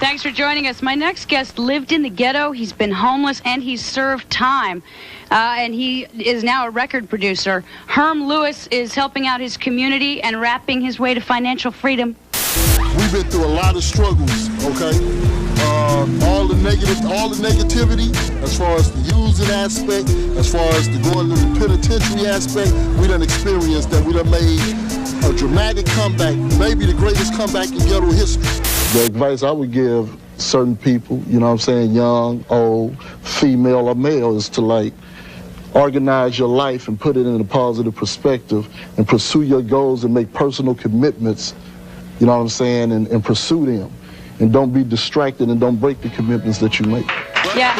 Thanks for joining us. My next guest lived in the ghetto. He's been homeless, and he's served time. And he is now a record producer. Herm Lewis is helping out his community and rapping his way to financial freedom. We've been through a lot of struggles, okay? All the negativity, as far as the using aspect, as far as the going to the penitentiary aspect, we done experienced that. We done made a dramatic comeback, maybe the greatest comeback in ghetto history. The advice I would give certain people, you know what I'm saying, young, old, female or male, is to like organize your life and put it in a positive perspective and pursue your goals and make personal commitments, you know what I'm saying, and pursue them. And don't be distracted and don't break the commitments that you make. Yeah.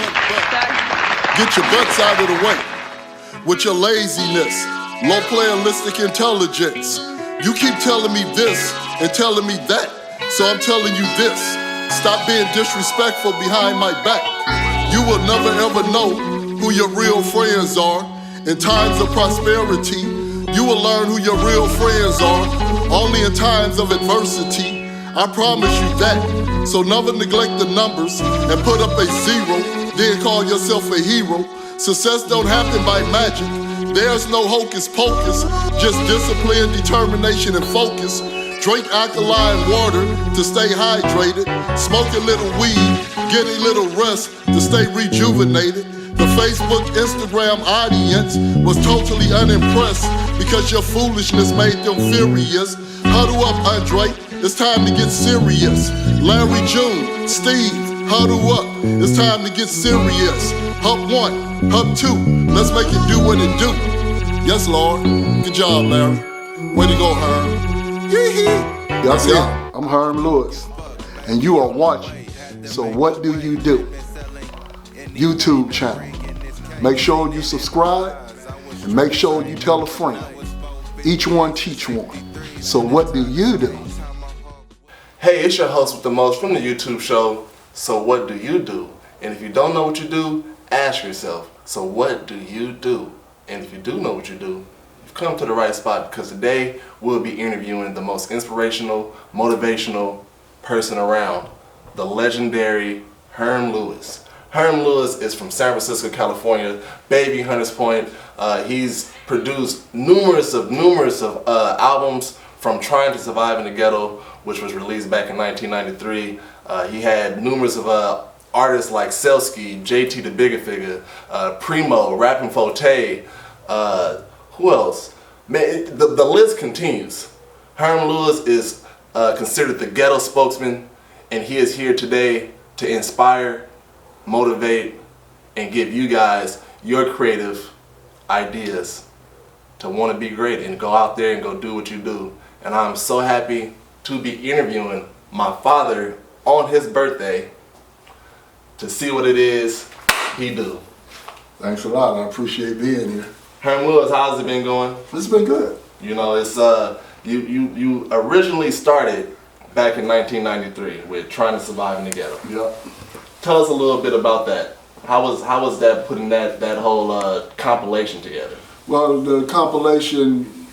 Get your butts out of the way with your laziness, low playalistic intelligence. You keep telling me this and telling me that, so I'm telling you this. Stop being disrespectful behind my back. You will never ever know who your real friends are. In times of prosperity, you will learn who your real friends are. Only in times of adversity, I promise you that. So never neglect the numbers and put up a zero, then call yourself a hero. Success don't happen by magic. There's no hocus pocus, just discipline, determination, and focus. Drink alkaline water to stay hydrated. Smoke a little weed, get a little rest to stay rejuvenated. The Facebook, Instagram audience was totally unimpressed because your foolishness made them furious. Huddle up, Andre, it's time to get serious. Larry June, Steve, huddle up, it's time to get serious. Hump one, hump two, let's make it do what it do. Yes, Lord. Good job, Larry. Way to go, Herm. Yee-hee. That's it. I'm Herm Lewis, and you are watching So What Do You Do? YouTube channel. Make sure you subscribe, and make sure you tell a friend. Each one teach one. So what do you do? Hey, it's your host with the most from the YouTube show, So What Do You Do? And if you don't know what you do, ask yourself, so what do you do? And if you do know what you do, you've come to the right spot, because today we'll be interviewing the most inspirational, motivational person around, the legendary Herm Lewis. Herm Lewis is from San Francisco, California, Bayview, Hunters Point. He's produced numerous of albums, from Trying to Survive in the Ghetto, which was released back in 1993. He had numerous of artists like Selsky, JT the Bigger Figure, Primo, Rappin' Forte, who else? Man, the list continues. Herm Lewis is considered the ghetto spokesman, and he is here today to inspire, motivate, and give you guys your creative ideas to want to be great and go out there and go do what you do. And I'm so happy to be interviewing my father on his birthday to see what it is he do. Thanks a lot. I appreciate being here. Herm Lewis, how's it been going? It's been good. You know, it's you originally started back in 1993 with Trying to Survive in the Ghetto. Yep. Tell us a little bit about that. How was that, putting that whole compilation together? Well, the compilation,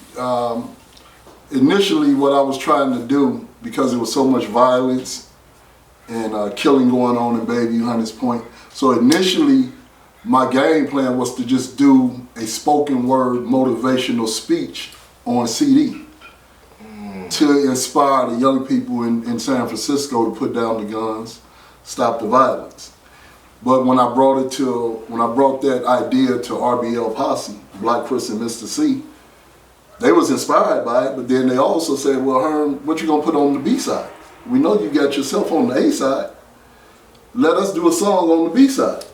initially what I was trying to do, because there was so much violence and killing going on in Bayview, Hunters Point. So initially, my game plan was to just do a spoken word motivational speech on CD to inspire the young people in San Francisco to put down the guns, stop the violence. But when I brought that idea to RBL Posse, Black Chris and Mr. C, they was inspired by it, but then they also said, well, Herm, what you gonna put on the B side? We know you got yourself on the A side. Let us do a song on the B side.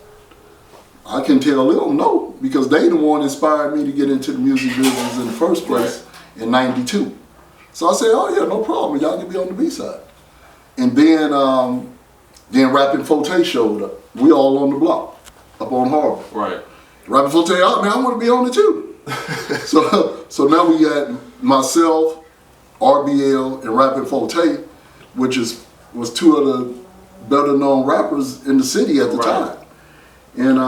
I can tell them no, because they the one inspired me to get into the music business in the first place in '92. So I said, oh yeah, no problem, y'all can be on the B side. And then Rappin' Forte showed up. We all on the block, up on Harbor. Right. Rappin' Forte, oh man, I want to be on it too. so now we got myself, RBL, and Rappin' Forte, which was two of the better known rappers in the city at the time. And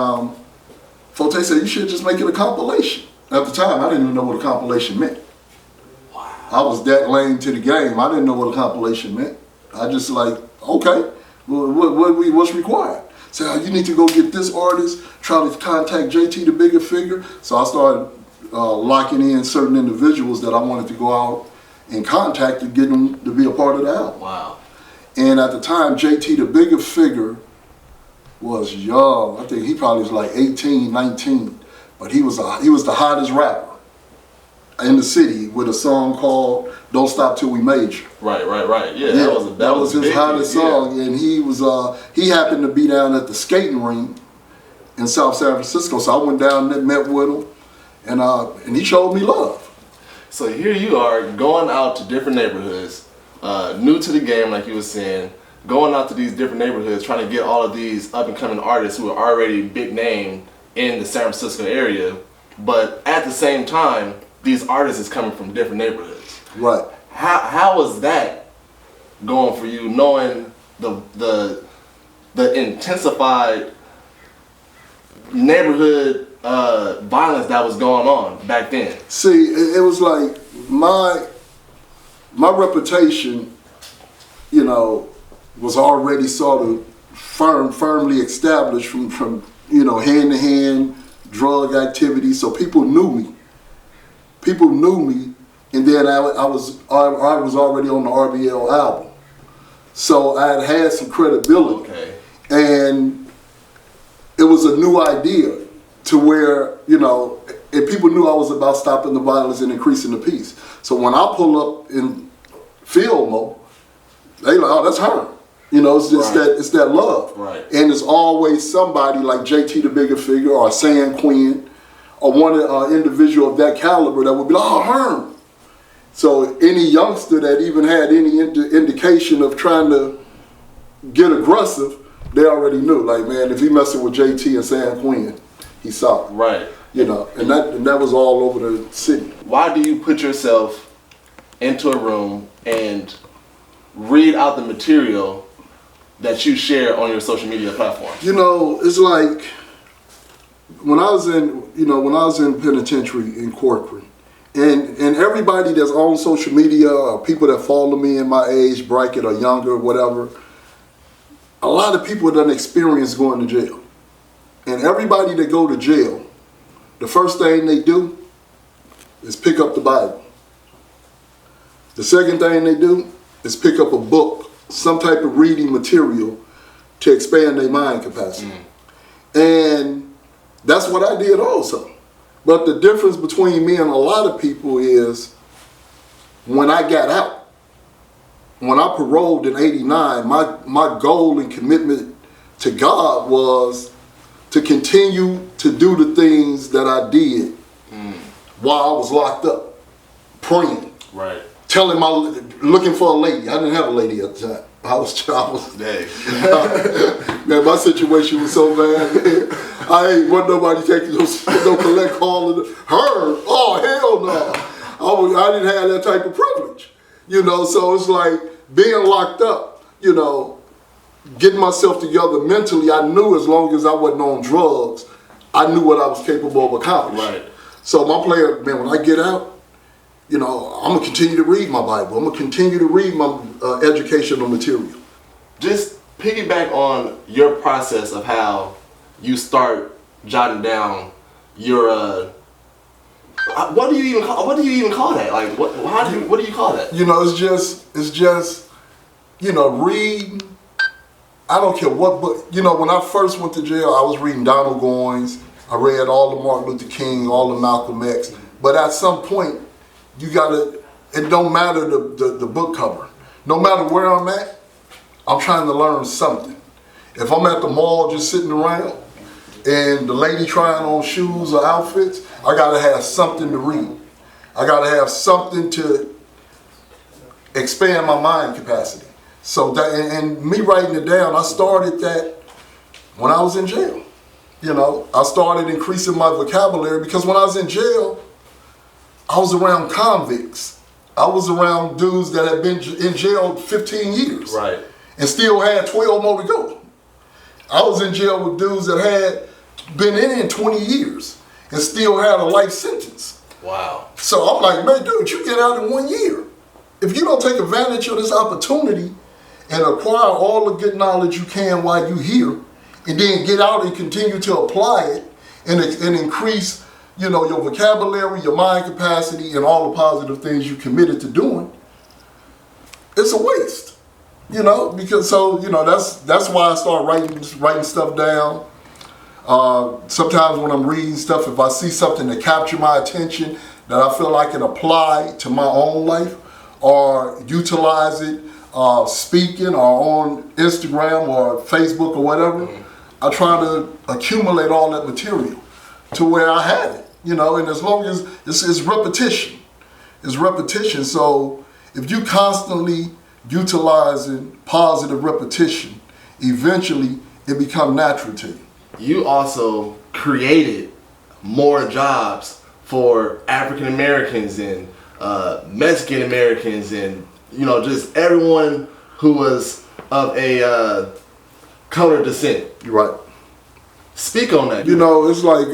Forte said, you should just make it a compilation. At the time, I didn't even know what a compilation meant. Wow. I was that lame to the game. I didn't know what a compilation meant. I just like, okay. what's required. Say, you need to go get this artist, try to contact JT, the bigger figure. So I started locking in certain individuals that I wanted to go out and contact to get them to be a part of the album. Wow. And at the time, JT, the bigger figure, was young. I think he probably was like 18, 19. But he was the hottest rapper in the city with a song called "Don't Stop Till We Made You." Right. Yeah, that was his hottest song, and he happened to be down at the skating rink in South San Francisco. So I went down there, met with him, and he showed me love. So here you are going out to different neighborhoods, new to the game, like you were saying, going out to these different neighborhoods, trying to get all of these up and coming artists who are already big name in the San Francisco area, but at the same time, these artists is coming from different neighborhoods. Right. How was that going for you, knowing the intensified neighborhood violence that was going on back then? See, it was like my reputation, was already sort of firmly established from hand-to-hand drug activity. So people knew me. And then I was already on the RBL album. So I had some credibility. Okay. And it was a new idea to where, and people knew I was about stopping the violence and increasing the peace. So when I pull up in field mode, they like, oh, that's her. It's just right. it's that love. Right. And it's always somebody like JT, the bigger figure, or San Quinn, or one individual of that caliber that would be like, oh, Herm. So any youngster that even had any indication of trying to get aggressive, they already knew. Like, man, if he messing with JT and San Quinn, he's solid. Right. And that was all over the city. Why do you put yourself into a room and read out the material that you share on your social media platforms? It's like when I was in penitentiary in Corcoran, and everybody that's on social media or people that follow me in my age bracket or younger, whatever, a lot of people done experience going to jail. And everybody that go to jail, the first thing they do is pick up the Bible. The second thing they do is pick up a book, some type of reading material to expand their mind capacity. And that's what I did also. But the difference between me and a lot of people is when I got out, when I paroled in '89, my goal and commitment to God was to continue to do the things that I did while I was locked up, praying. Right. Looking for a lady. I didn't have a lady at the time. I was dang. Man, my situation was so bad. Man. I ain't want nobody taking no collect call. Her? Oh, hell no. I didn't have that type of privilege. So it's like being locked up, getting myself together mentally. I knew as long as I wasn't on drugs, I knew what I was capable of accomplishing. Right. So my player, man, when I get out, I'm going to continue to read my Bible. I'm going to continue to read my educational material. Just piggyback on your process of how you start jotting down your, what do you even call that? Like, what do you call that? It's just, reading. I don't care what book. When I first went to jail, I was reading Donald Goines. I read all of Martin Luther King, all of Malcolm X. But at some point, it don't matter the book cover. No matter where I'm at, I'm trying to learn something. If I'm at the mall just sitting around and the lady trying on shoes or outfits, I gotta have something to read. I gotta have something to expand my mind capacity. So and me writing it down, I started that when I was in jail. I started increasing my vocabulary because when I was in jail, I was around convicts. I was around dudes that had been in jail 15 years. Right. And still had 12 more to go. I was in jail with dudes that had been in 20 years and still had a life sentence. Wow. So I'm like, man, dude, you get out in 1 year. If you don't take advantage of this opportunity and acquire all the good knowledge you can while you're here, and then get out and continue to apply it and increase, you know, your vocabulary, your mind capacity, and all the positive things you committed to doing, it's a waste, you know, because that's why I start writing stuff down. Sometimes when I'm reading stuff, if I see something that captures my attention that I feel I can apply to my own life or utilize it speaking or on Instagram or Facebook or whatever, I try to accumulate all that material to where I have it, you know, and as long as it's repetition. It's repetition. So if you constantly utilizing positive repetition, eventually it becomes natural to you. You also created more jobs for African Americans and Mexican Americans and, you know, just everyone who was of a colored descent. You're right. Speak on that. You know, it's like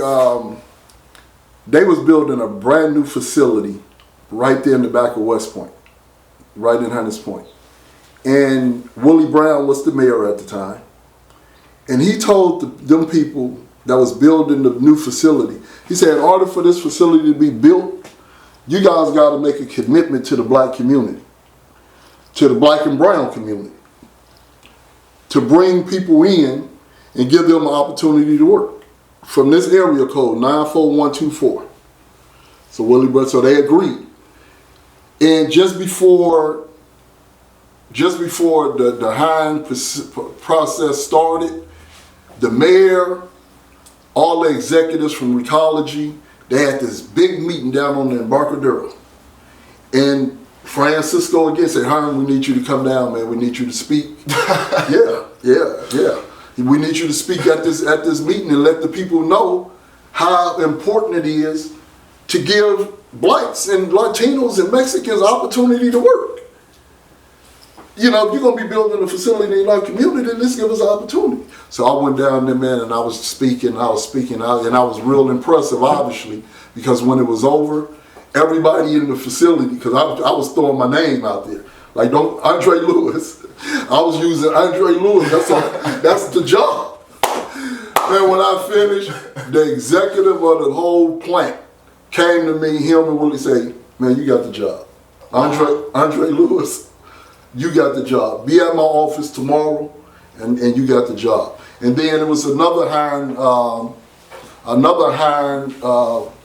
they was building a brand new facility right there in the back of West Point, right in Hunters Point. And Willie Brown was the mayor at the time. And he told them people that was building the new facility, he said, in order for this facility to be built, you guys got to make a commitment to the black community, to the black and brown community, to bring people in and give them an opportunity to work from this area code 94124. So Willie Brown, so they agreed. And just before the hiring process started, the mayor, all the executives from Recology, they had this big meeting down on the Embarcadero. And Francisco again said, Herm, we need you to come down, man. We need you to speak. Yeah. We need you to speak at this meeting and let the people know how important it is to give blacks and Latinos and Mexicans opportunity to work. You know, if you're going to be building a facility in our community, let's give us an opportunity. So I went down there, man, and I was speaking, and I was real impressive, obviously, because when it was over, everybody in the facility, because I was throwing my name out there, like Andre Lewis. I was using Andre Lewis. That's the job. Man, when I finished, the executive of the whole plant came to me, him and Willie, say, man, you got the job. Andre Lewis, you got the job. Be at my office tomorrow, and you got the job. And then there was another hiring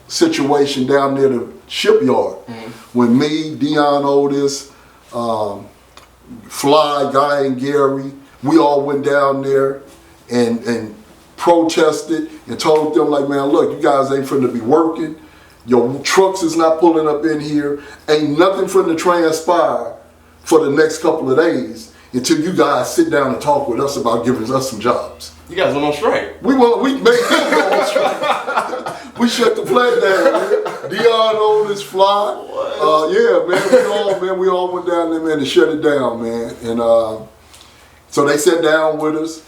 situation down near the shipyard when me, Dion Otis, Fly, Guy, and Gary, we all went down there and protested and told them, like, man, look, you guys ain't finna be working. Your trucks is not pulling up in here. Ain't nothing finna transpire for the next couple of days until you guys sit down and talk with us about giving us some jobs. You guys went on strike. We made them go on strike. We shut the plant down. Dion Otis, Fly. We all went down there, man, to shut it down, man. And so they sat down with us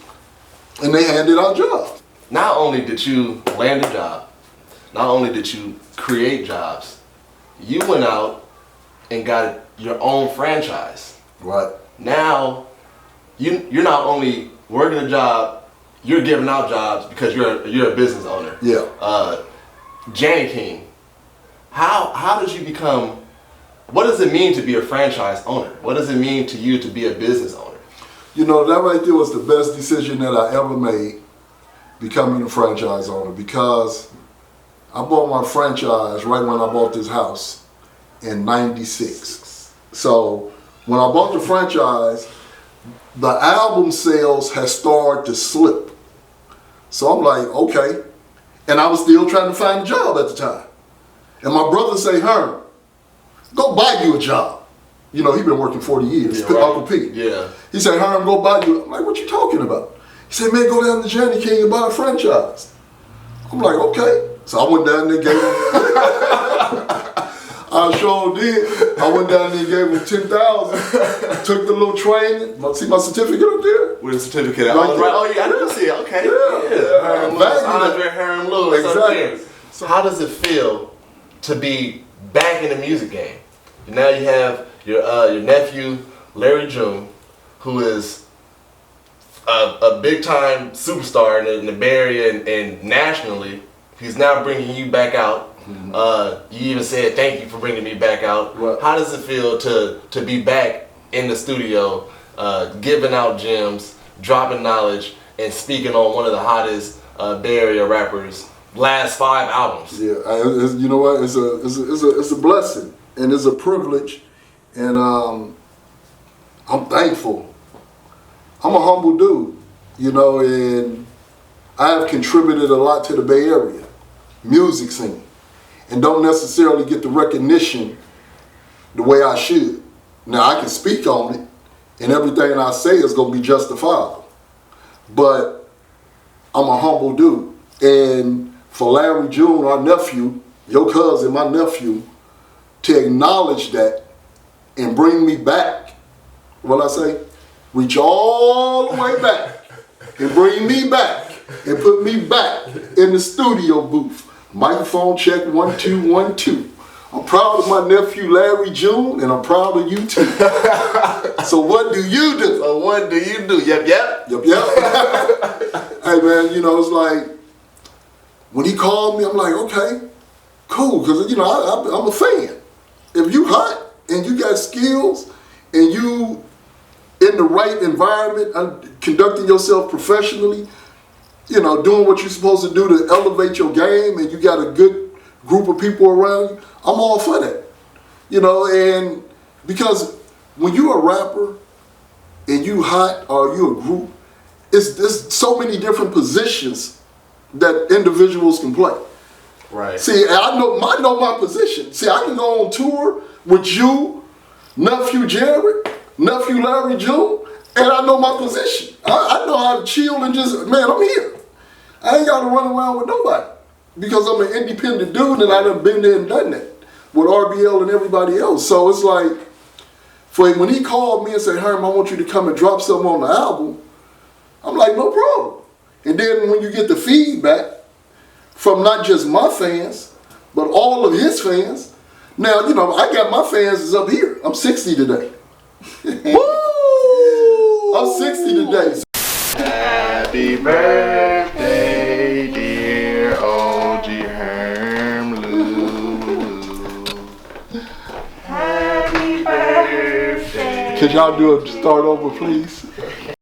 and they handed out jobs. Not only did you land a job, not only did you create jobs, you went out and got your own franchise. Right. Now, you're not only working a job, you're giving out jobs because you're a business owner. Yeah. Janny King, how did you become? What does it mean to be a franchise owner? What does it mean to you to be a business owner? You know, that right there was the best decision that I ever made, becoming a franchise owner, because I bought my franchise right when I bought this house in '96. So when I bought the franchise, the album sales had started to slip. So I'm like, okay. And I was still trying to find a job at the time. And my brother say, Herm, go buy you a job. You know, he been working 40 years, yeah, right. Uncle P. Yeah. He said, Herm, go buy you. I'm like, what you talking about? He said, man, go down to Janny King and buy a franchise. I'm like, okay. So I went down there and gave him, I sure did. I went down there and gave him 10,000. Took the little training. See my certificate up there? With a certificate. Right there. Oh yeah, I didn't see it. Okay. Yeah. Andre Herm Lewis. Exactly. So how does it feel to be back in the music game? Now you have your nephew Larry June, who is a big time superstar in the Bay Area and nationally. He's now bringing you back out. You even said thank you for bringing me back out. Right. How does it feel to be back in the studio, giving out gems, dropping knowledge, and speaking on one of the hottest Bay Area rappers' last 5 albums? Yeah, you know what? It's a blessing and it's a privilege, and I'm thankful. I'm a humble dude, you know, and I have contributed a lot to the Bay Area music scene, and don't necessarily get the recognition the way I should. Now I can speak on it, and everything I say is gonna be justifiable, but I'm a humble dude. And for Larry June, our nephew, your cousin, my nephew, to acknowledge that and bring me back, what I say, reach all the way back and bring me back and put me back in the studio booth. Microphone check 1 2 1 2. I'm proud of my nephew Larry June, and I'm proud of you too. So what do you do? So what do you do? Yep. Hey man, you know, it's like when he called me, I'm like, okay, cool, because you know I'm a fan. If you hot and you got skills and you in the right environment, conducting yourself professionally, you know, doing what you're supposed to do to elevate your game, and you got a good group of people around you, I'm all for that. You know, and because when you're a rapper and you hot or you a group, there's so many different positions that individuals can play. Right. See, I know my position. See, I can go on tour with you, nephew Jared, nephew Larry June, and I know my position. I know how to chill and just, man, I'm here. I ain't got to run around with nobody because I'm an independent dude, and I done been there and done that with RBL and everybody else. So it's like, when he called me and said, Herm, I want you to come and drop something on the album, I'm like, no problem. And then when you get the feedback from not just my fans, but all of his fans, now, you know, I got my fans is up here. I'm 60 today. Woo! I'm 60 today. Happy birthday, dear OG Herm Lou. Happy birthday. Could y'all do a start over, please?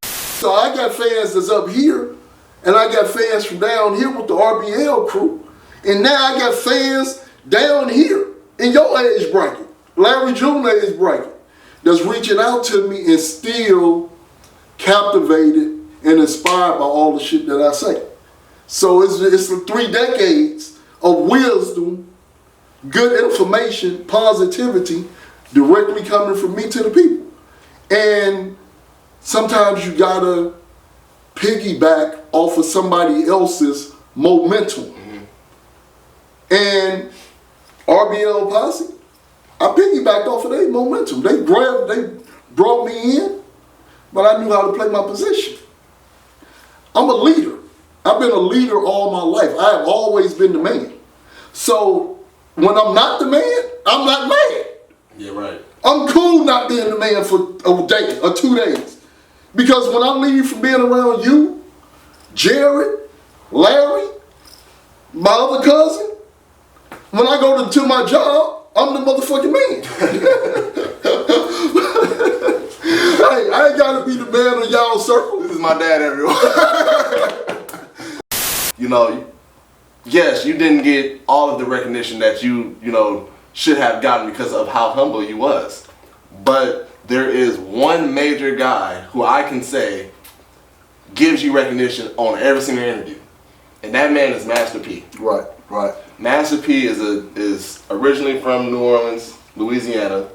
So I got fans that's up here, and I got fans from down here with the RBL crew, and now I got fans down here in your age bracket, Larry June age bracket, that's reaching out to me and still captivated and inspired by all the shit that I say. So it's 3 decades of wisdom, good information, positivity, directly coming from me to the people. And sometimes you gotta piggyback off of somebody else's momentum. Mm-hmm. And RBL Posse, I piggybacked off of their momentum. They brought me in, but I knew how to play my position. I'm a leader. I've been a leader all my life. I have always been the man. So when I'm not the man, I'm not mad. Yeah, right. I'm cool not being the man for a day or 2 days. Because when I leave from being around you, Jared, Larry, my other cousin, when I go to my job, I'm the motherfucking man. Hey, I ain't gotta be the man of y'all circle. This is my dad, everyone. You know, yes, you didn't get all of the recognition that you know, should have gotten because of how humble you was. But there is one major guy who I can say gives you recognition on every single interview. And that man is Master P. Right, right. Master P is originally from New Orleans, Louisiana,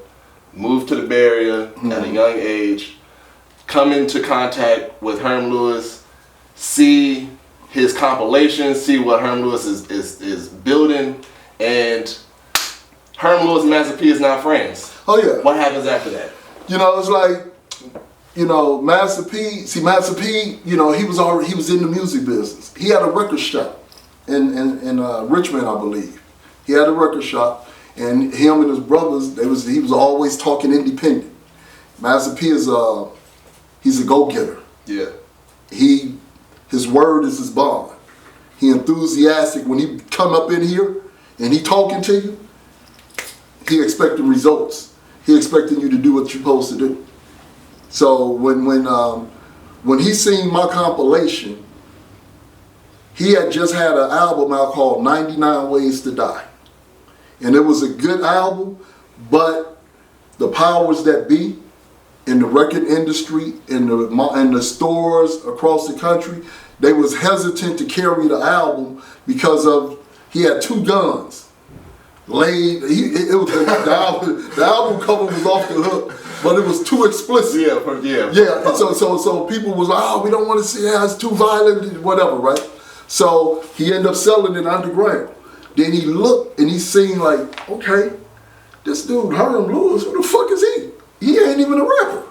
moved to the Bay Area at a young age, come into contact with Herm Lewis, see his compilations, see what Herm Lewis is building, and Herm Lewis and Master P is now friends. Oh yeah. What happens after that? You know, it's like, you know, Master P, you know, he was in the music business. He had a record shop in Richmond, I believe. He had a record shop, and him and his brothers, he was always talking independent. Master P is He's a go-getter. Yeah. His word is his bond. He enthusiastic. When he come up in here and he talking to you, he expecting results. He expecting you to do what you're supposed to do. So when he seen my compilation, he had just had an album out called 99 Ways to Die. And it was a good album, but the powers that be in the record industry, in the stores across the country, they was hesitant to carry the album because he had 2 guns. The album cover was off the hook, but it was too explicit. Yeah. And so people was like, oh, we don't want to see it, it's too violent, whatever, right? So he ended up selling it underground. Then he looked and he seen like, okay, this dude Herm Lewis, who the fuck is he? He ain't even a rapper.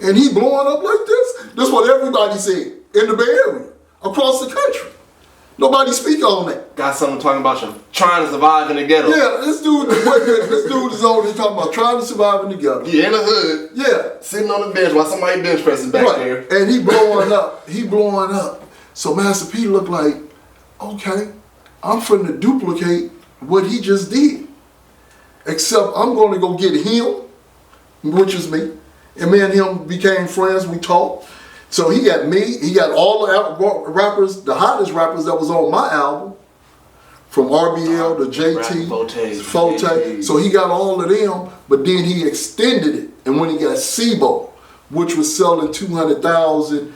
And he blowing up like this? That's what everybody said in the Bay Area, across the country. Nobody speak on that. Got someone talking about you trying to survive in the ghetto. Yeah, this dude is on there talking about trying to survive in the ghetto. Yeah, in the hood. Yeah. Sitting on the bench while somebody bench presses back there. And he blowing up. So Master P looked like, okay, I'm finna duplicate what he just did. Except I'm gonna go get him, which is me. And me and him became friends, we talked. So he got me, he got all the rappers, the hottest rappers that was on my album, from RBL to JT, Forte. So he got all of them, but then he extended it. And when he got SIBO, which was selling 200,000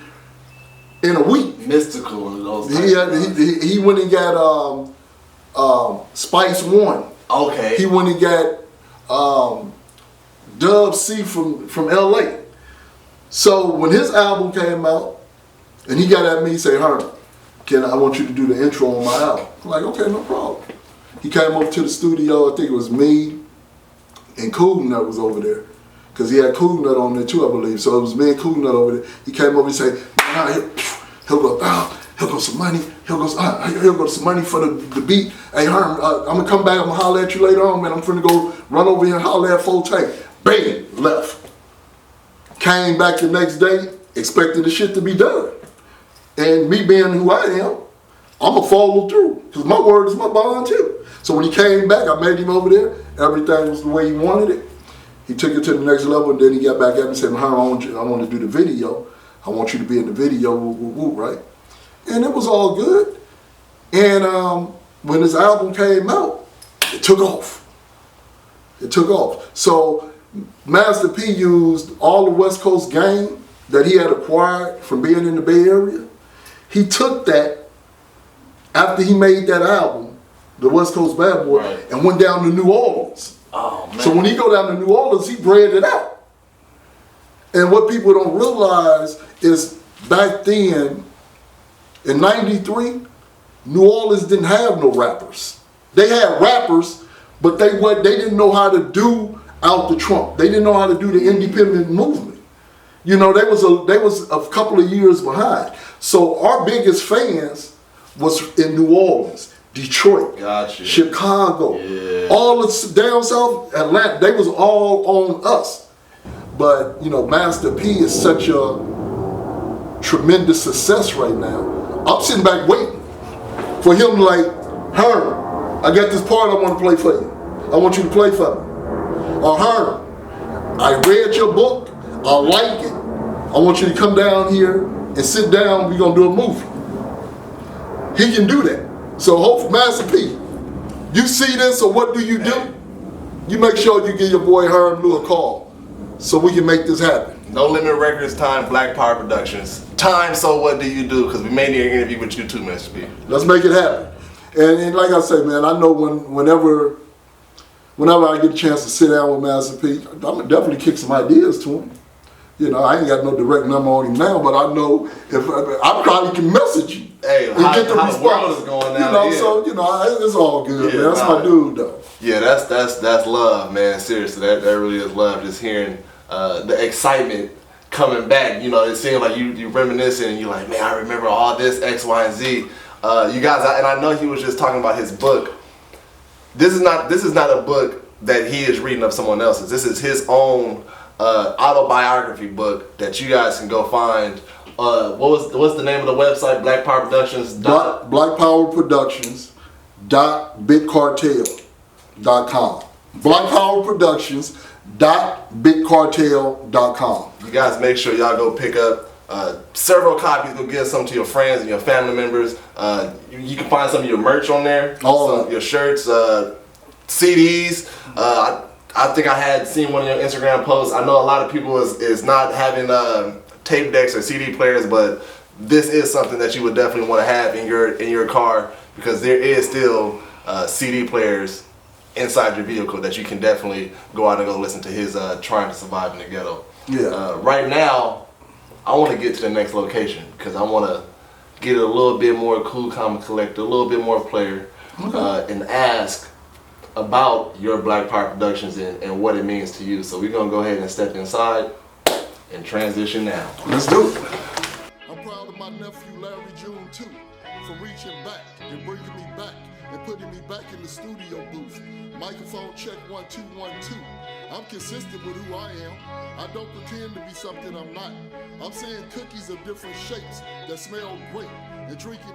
in a week. Mystical and those he went and got Spice One. Okay. He went and got Dub C from LA. So when his album came out, and he got at me, he said, Herm, I want you to do the intro on my album. I'm like, okay, no problem. He came over to the studio, I think it was me and Cool Nut was over there. Because he had Cool Nut on there too, I believe. So it was me and Cool Nut over there. He came over and said, here goes some money. Here goes some money for the beat. Hey, Herm, I'm going to come back. I'm going to holler at you later on, man. I'm finna go run over here and holler at Forte. Bam, left. Came back the next day, expecting the shit to be done. And me being who I am, I'm going to follow through. Because my word is my bond too. So when he came back, I met him over there. Everything was the way he wanted it. He took it to the next level, and then he got back at me and said, Herm, I want to do the video. I want you to be in the video, right? And it was all good. And when this album came out, it took off. So Master P used all the West Coast game that he had acquired from being in the Bay Area. He took that after he made that album, the West Coast Bad Boy, and went down to New Orleans. Oh, man. So when he go down to New Orleans, he bred it out. And what people don't realize is back then, in '93, New Orleans didn't have no rappers. They had rappers, but they didn't know how to do out the trunk. They didn't know how to do the independent movement. You know, they was a couple of years behind. So our biggest fans was in New Orleans, Detroit, Chicago, all the down south, Atlanta. They was all on us. But you know, Master P is such a tremendous success right now. I'm sitting back waiting for him like, Herm, I got this part I want to play for you. I want you to play for me. Or Herm, I read your book, I like it. I want you to come down here and sit down, we're going to do a movie. He can do that. So hopefully, Master P, you see this, or what do? You make sure you give your boy Herm Lou a call so we can make this happen. No Limit Records, time Black Power Productions. Time, so what do you do? Because we may need an interview with you too, Master P. Let's make it happen. And like I say, man, I know whenever I get a chance to sit down with Master P, I'm gonna definitely kick some ideas to him. You know, I ain't got no direct number on him now, but I know if I probably can message you. Hey, and get the response. The world is going now. You know, so you know, it's all good, man. That's my dude, though. Yeah, that's love, man. Seriously, that really is love. Just hearing the excitement coming back. You know, it seems like you reminiscing, and you're like, man, I remember all this X, Y, and Z. You guys, and I know he was just talking about his book. This is not a book that he is reading of someone else's. This is his own autobiography book that you guys can go find. What's the name of the website? Black Power Productions. BlackPowerProductions.BigCartel.com. BlackPowerProductions.BigCartel.com. You guys make sure y'all go pick up several copies. Go give some to your friends and your family members. You can find some of your merch on there. Some of your shirts, CDs. I think I had seen one of your Instagram posts. I know a lot of people is not having tape decks or CD players, but this is something that you would definitely want to have in your car, because there is still CD players inside your vehicle that you can definitely go out and go listen to his Trying to Survive in the Ghetto. Yeah. Right now, I want to get to the next location because I want to get a little bit more cool comic collector, a little bit more player, and ask about your Black Power Productions and what it means to you. So we're going to go ahead and step inside and transition now. Let's do it. I'm proud of my nephew Larry June too, for reaching back and bringing me back and putting me back in the studio booth. Microphone check 1 2 1 2. I'm consistent with who I am. I don't pretend to be something I'm not. I'm saying cookies of different shapes that smell great and drinking